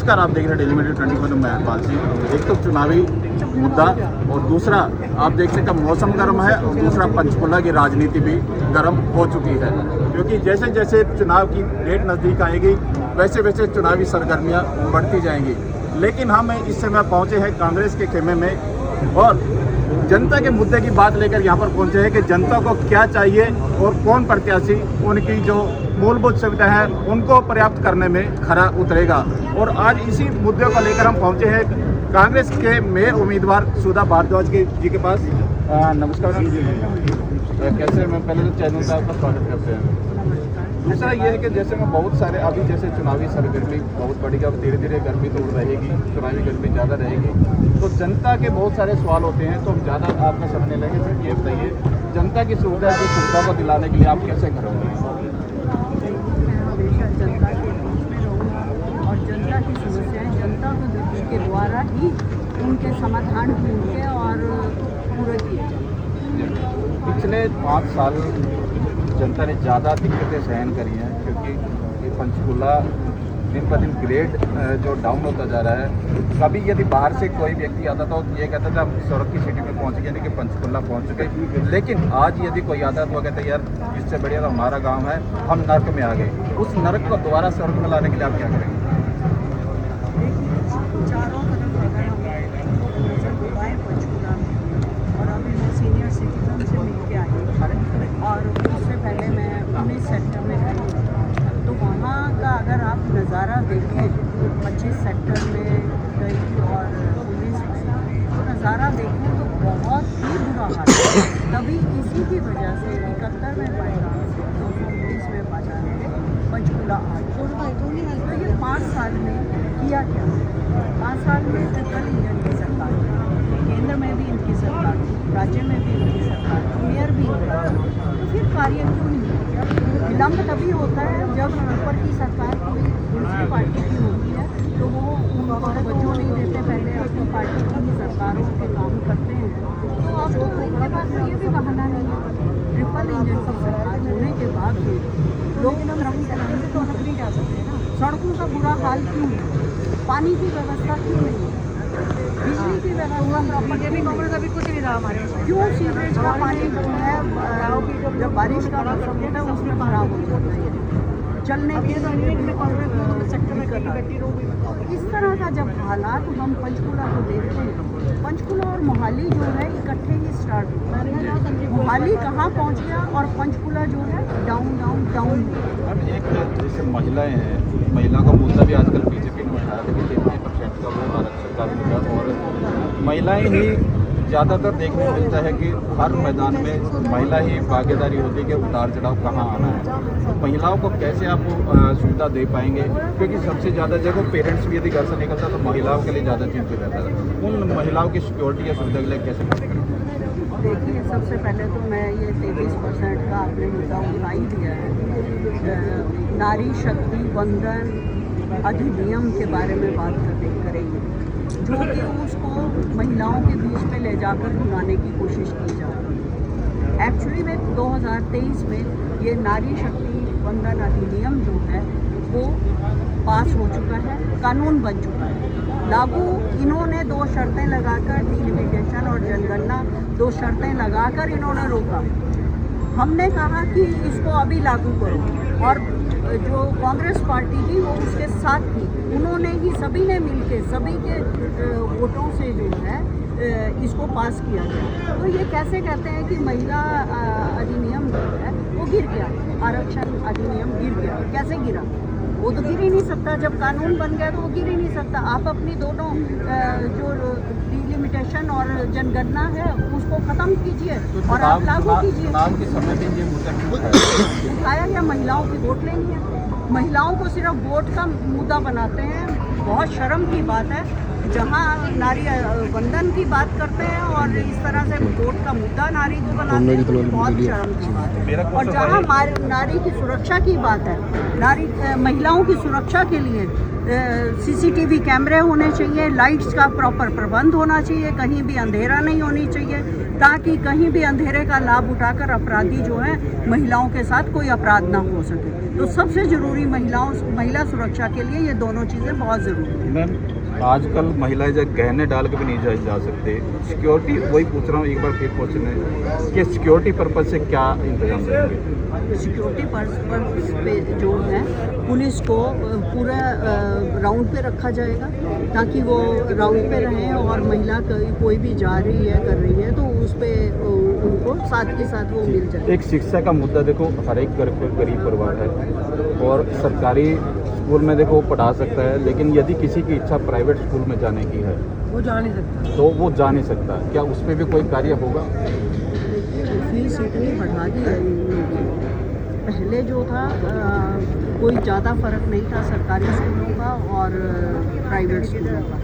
नमस्कार, आप देख रहे हैं डेली मीडिया 24 में महपाल सिंह। एक तो चुनावी मुद्दा और दूसरा आप देखने का मौसम गर्म है और दूसरा पंचकुला की राजनीति भी गर्म हो चुकी है, क्योंकि जैसे जैसे चुनाव की डेट नज़दीक आएगी वैसे वैसे चुनावी सरगर्मियां बढ़ती जाएंगी। लेकिन हम इस समय पहुंचे हैं कांग्रेस के खेमे में और जनता के मुद्दे की बात लेकर यहाँ पर पहुंचे हैं कि जनता को क्या चाहिए और कौन प्रत्याशी उनकी जो मूलभूत सुविधा है उनको पर्याप्त करने में खरा उतरेगा। और आज इसी मुद्दे को लेकर हम पहुंचे हैं कांग्रेस के मेयर उम्मीदवार सुधा भारद्वाज जी के पास। नमस्कार कैसे मैं पहले तो चैनल का आपका स्वागत करते हैं। दूसरा ये है कि जैसे मैं बहुत सारे अभी जैसे चुनावी सरगर्मी बहुत बढ़ेगी, अब धीरे धीरे गर्मी तो रहेगी, चुनावी गर्मी ज़्यादा रहेगी, तो जनता के बहुत सारे सवाल होते हैं, तो हम ज़्यादा आपका समय नहीं लेंगे। सिर्फ ये बताइए जनता की सुविधा को दिलाने के लिए आप कैसे करोगे? हमेशा जनता के बीच में रहूँ और जनता की समस्याएं जनता के द्वारा ही उनके समाधान ढूंढे और पूरे किए जाए। पिछले 5 साल जनता ने ज़्यादा दिक्कतें सहन करी हैं, क्योंकि ये पंचकुला दिन ब दिन ग्रेड जो डाउन होता जा रहा है। कभी यदि बाहर से कोई व्यक्ति आता था तो ये कहता था हम स्वर्ग की सिटी में पहुँच गए, यानी कि पंचकुला पहुँच चुके। लेकिन आज यदि कोई आता तो कहते यार इससे बढ़िया तो हमारा गांव है, हम नर्क में आ गए। उस नर्क को दोबारा स्वर्ग में लाने के लिए आप क्या करेंगे? चारों तरफ अगर हम नजर घुमाएं पंचकुला में, और अभी मैं सीनियर सिटीजन से मिल के आई और उससे पहले मैं 19 सेक्टर में गई, तो वहाँ का अगर आप नज़ारा देखें 25 सेक्टर में गई और 19 तो नज़ारा देखें तो बहुत ही बुरा हाल है। तभी इसी की वजह से 71 में पैदा 219 में पैदा पंचकुला आ गया। तो ये 5 साल में किया क्या? 5 साल में ट्रिपल इंजन की सरकार, केंद्र में भी इनकी सरकार, राज्य में भी इनकी सरकार, मेयर भी इनका, तो फिर कार्य क्यों नहीं होता? विलम्ब तभी होता है जब ऊपर की सरकार कोई दूसरी पार्टी की होती है तो वो उनको तवज्जो नहीं देते, पहले अपनी पार्टी की सरकारों के काम करते हैं। तो अब तो इनके पास ये भी बहाना नहीं है। ट्रिपल इंजन की सरकार होने के बाद भी लोग क्रम से तो अलग नहीं जा सकते ना। सड़कों का बुरा हाल क्यों है? पानी की व्यवस्था क्यों नहीं है? बिजली की व्यवस्था भी कांग्रेस अभी कुछ नहीं रहा हमारे। क्यों सीवरेज का पानी जो है जब बारिश का मौसम होता है उसमें खराब हो जाता है, चलने के इस तरह का जब हालात हम पंचकुला को देखते हैं। पंचकुला और मोहाली जो है इकट्ठे ही स्टार्ट हुआ है। मोहाली कहाँ पहुँच गया और पंचकुला जो है डाउन डाउन डाउन। अब एक जैसे महिलाएं हैं, महिला का मुद्दा भी आजकल बीजेपी ने उठाया था कि 33% का वो आरक्षण का मुद्दा, और महिलाएं ही ज़्यादातर देखने को मिलता है कि हर मैदान में महिला ही भागीदारी होती है कि उतार चढ़ाव कहाँ आना है। तो महिलाओं को कैसे आप सुविधा दे पाएंगे? क्योंकि सबसे ज़्यादा जगह पेरेंट्स भी यदि घर से निकलता तो महिलाओं के लिए ज़्यादा चिंतित रहता है। उन महिलाओं की सिक्योरिटी या सुविधा के लिए कैसे बात करें? देखिए, सबसे पहले तो मैं ये 23% का आपने मुद्दा उठा ही दिया है। नारी शक्ति वंदन अधिनियम के बारे में बात करेंगे, जो कि उसको महिलाओं के बीच में ले जाकर भुलाने की कोशिश की जा रही है। एक्चुअली में 2023 में ये नारी शक्ति वंदन अधिनियम जो है वो पास हो चुका है, कानून बन चुका है, लागू। इन्होंने 2 शर्तें लगाकर, डिलिमिटेशन और जनगणना 2 शर्तें लगाकर इन्होंने रोका। हमने कहा कि इसको अभी लागू करो, और जो कांग्रेस पार्टी थी वो उसके साथ थी। उन्होंने ही सभी ने मिलके सभी के वोटों से जो है इसको पास किया गया। तो ये कैसे कहते हैं कि महिला अधिनियम जो है वो गिर गया, आरक्षण अधिनियम गिर गया? कैसे गिरा? वो तो गिर ही नहीं सकता। जब कानून बन गया तो वो गिर ही नहीं सकता। आप अपनी दोनों जो डिलिमिटेशन और जनगणना है उसको ख़त्म कीजिए और आप लागू कीजिए। चुनाव के समय में ये मुद्दा उठाया गया, महिलाओं की वोट लेनी है। महिलाओं को सिर्फ वोट का मुद्दा बनाते हैं। बहुत शर्म की बात है, जहाँ नारी वंदन की बात करते हैं और इस तरह से वोट का मुद्दा नारी को बनाते हैं, तो बहुत शर्म की बात है। और जहाँ नारी की सुरक्षा की बात है, महिलाओं की सुरक्षा के लिए CCTV कैमरे होने चाहिए, लाइट्स का प्रॉपर प्रबंध होना चाहिए, कहीं भी अंधेरा नहीं होनी चाहिए, ताकि कहीं भी अंधेरे का लाभ उठाकर अपराधी जो है महिलाओं के साथ कोई अपराध ना हो सके। तो सबसे ज़रूरी महिला सुरक्षा के लिए ये दोनों चीज़ें बहुत ज़रूरी हैं। मैम आजकल महिलाएं जो गहने डाल के भी नहीं जा सकते, सिक्योरिटी वही पूछ रहा हूँ एक बार फिर क्वेश्चन है कि सिक्योरिटी पर्पज से क्या इंतजाम करेंगे? सिक्योरिटी पर्पस पे जो है पुलिस को पूरा राउंड पे रखा जाएगा ताकि वो राउंड पे रहें और महिला कोई भी जा रही है कर रही है तो उस पर उनको साथ के साथ वो मिल जाए। एक शिक्षा का मुद्दा देखो, हर एक घर पे गरीब परिवार है और सरकारी स्कूल में देखो पढ़ा सकता है, लेकिन यदि किसी की इच्छा प्राइवेट स्कूल में जाने की है वो जा नहीं सकता, तो वो जा नहीं सकता। क्या उस पर भी कोई कार्य होगा? फीस इतनी बढ़ा दी है पहले जो था कोई ज़्यादा फर्क नहीं था सरकारी स्कूलों का और प्राइवेट स्कूलों का।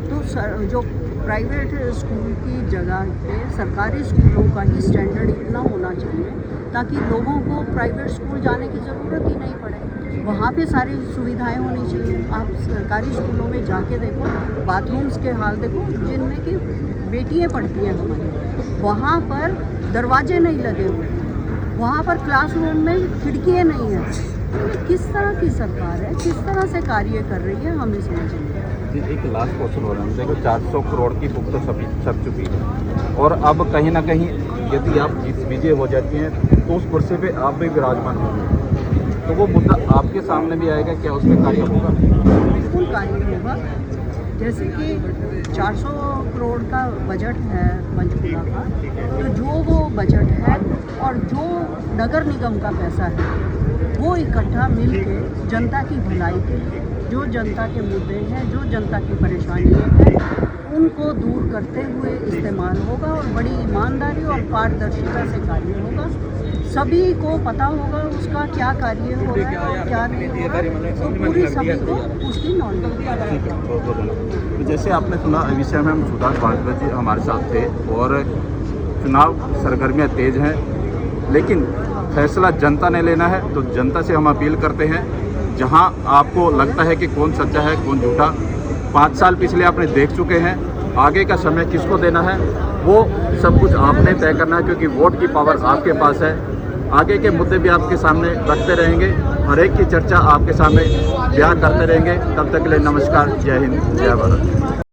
तो जो प्राइवेट स्कूल की जगह पे सरकारी स्कूलों का ही स्टैंडर्ड इतना होना चाहिए ताकि लोगों को प्राइवेट स्कूल जाने की ज़रूरत ही नहीं पड़े। वहाँ पे सारी सुविधाएं होनी चाहिए। आप सरकारी स्कूलों में जाके देखो, बाथरूम्स के हाल देखो जिनमें कि बेटियाँ पढ़ती हैं हमारी, वहाँ पर दरवाजे नहीं लगे हुए, वहाँ पर क्लासरूम में खिड़कियाँ नहीं हैं। किस तरह की सरकार है, किस तरह से कार्य कर रही है, हमें समझ नहीं आता। एक लास्ट क्वेश्चन हो रहा है, देखो 400 करोड़ की बुक तो छप चुकी है और अब कहीं ना कहीं यदि आप विजय हो जाती हैं तो उस कुर्सी पे आप भी विराजमान होंगे, तो वो मुद्दा आपके सामने भी आएगा, क्या उसमें कार्य होगा? बिल्कुल कार्य होगा। जैसे कि 400 करोड़ का बजट है पंचकुला का, तो जो वो बजट है और जो नगर निगम का पैसा है वो इकट्ठा मिलके जनता की भलाई के लिए, जो जनता के मुद्दे हैं, जो जनता की परेशानियाँ हैं, उनको दूर करते हुए इस्तेमाल होगा और बड़ी ईमानदारी और पारदर्शिता से कार्य होगा। सभी को पता होगा उसका क्या कार्य हो रहा है और क्या नहीं हो रहा है, तो पूरी सभी को उसकी नॉलेज होगी। तो जैसे आपने सुना, विषय में हम सुधांशु भारद्वाज जी हमारे साथ थे और चुनाव सरगर्मियाँ तेज हैं, लेकिन फैसला जनता ने लेना है। तो जनता से हम अपील करते हैं, जहां आपको लगता है कि कौन सच्चा है कौन झूठा, 5 साल पिछले आपने देख चुके हैं, आगे का समय किसको देना है वो सब कुछ आपने तय करना है, क्योंकि वोट की पावर आपके पास है। आगे के मुद्दे भी आपके सामने रखते रहेंगे, हर एक की चर्चा आपके सामने बयान करते रहेंगे। तब तक के लिए नमस्कार, जय हिंद, जय भारत।